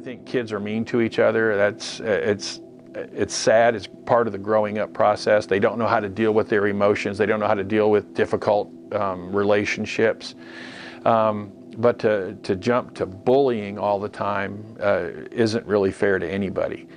think kids are mean to each other. It's sad. It's part of the growing up process. They don't know how to deal with their emotions. They don't know how to deal with difficult relationships. But to jump to bullying all the time isn't really fair to anybody.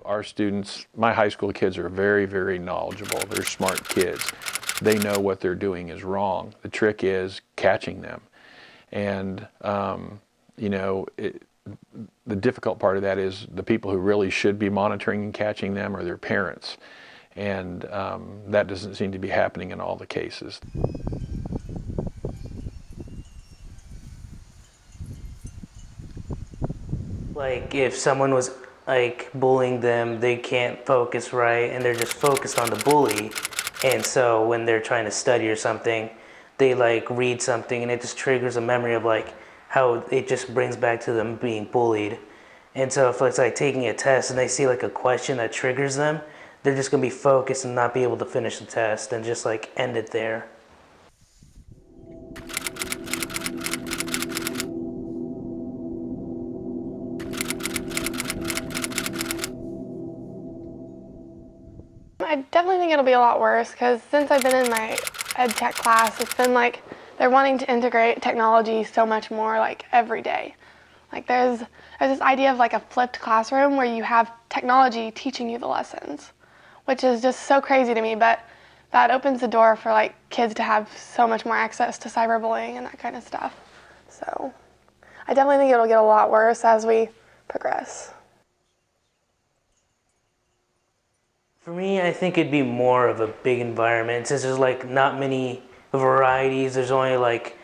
Our students, my high school kids, are very, very knowledgeable. They're smart kids. They know what they're doing is wrong. The trick is catching them. And, you know, the difficult part of that is the people who really should be monitoring and catching them are their parents. And that doesn't seem to be happening in all the cases. Like if someone was like bullying them, they can't focus right and they're just focused on the bully. And so when they're trying to study or something, they like read something and it just triggers a memory of like how it just brings back to them being bullied. And so if it's like taking a test and they see like a question that triggers them, they're just gonna be focused and not be able to finish the test and just like end it there. I definitely think it'll be a lot worse because since I've been in my ed tech class, it's been like they're wanting to integrate technology so much more like every day. Like there's this idea of like a flipped classroom where you have technology teaching you the lessons, which is just so crazy to me, but that opens the door for like kids to have so much more access to cyberbullying and that kind of stuff. So I definitely think it'll get a lot worse as we progress. For me, I think it'd be more of a big environment since there's like not many varieties. There's only like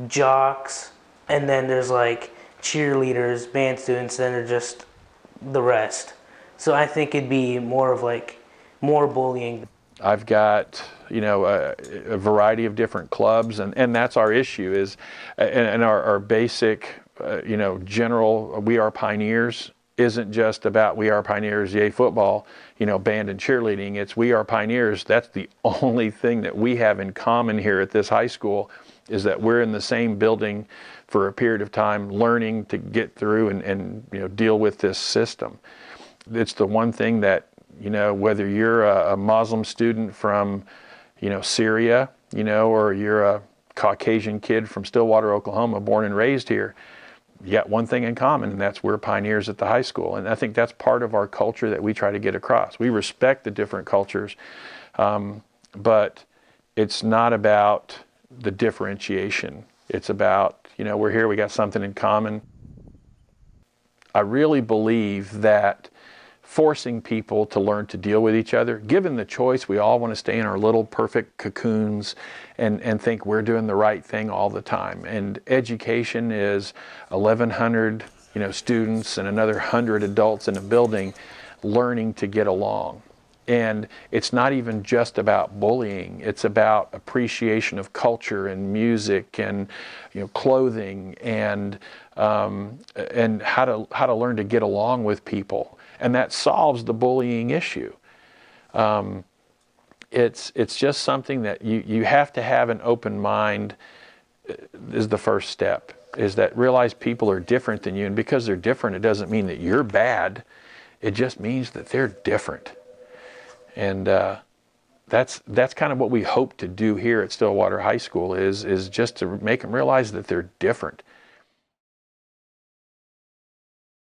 jocks and then there's like cheerleaders, band students, and then there's just the rest. So I think it'd be more of like more bullying. I've got, you know, a variety of different clubs, and that's our issue is, and our basic, you know, general, we are pioneers isn't just about we are pioneers, yay football, you know, band and cheerleading. It's we are pioneers. That's the only thing that we have in common here at this high school is that we're in the same building for a period of time learning to get through and you know, deal with this system. It's the one thing that, you know, whether you're a Muslim student from, you know, Syria, you know, or you're a Caucasian kid from Stillwater, Oklahoma, born and raised here, you got one thing in common, and that's we're pioneers at the high school. And I think that's part of our culture that we try to get across. We respect the different cultures, but it's not about the differentiation. It's about, you know, we're here, we got something in common. I really believe that forcing people to learn to deal with each other, given the choice, we all want to stay in our little perfect cocoons and think we're doing the right thing all the time. And education is 1,100, you know, students and another 100 adults in a building learning to get along. And it's not even just about bullying. It's about appreciation of culture and music and, you know, clothing and how to learn to get along with people. And that solves the bullying issue. It's just something that you have to have an open mind is the first step, is that realize people are different than you. And because they're different, it doesn't mean that you're bad. It just means that they're different. And that's kind of what we hope to do here at Stillwater High School is just to make them realize that they're different.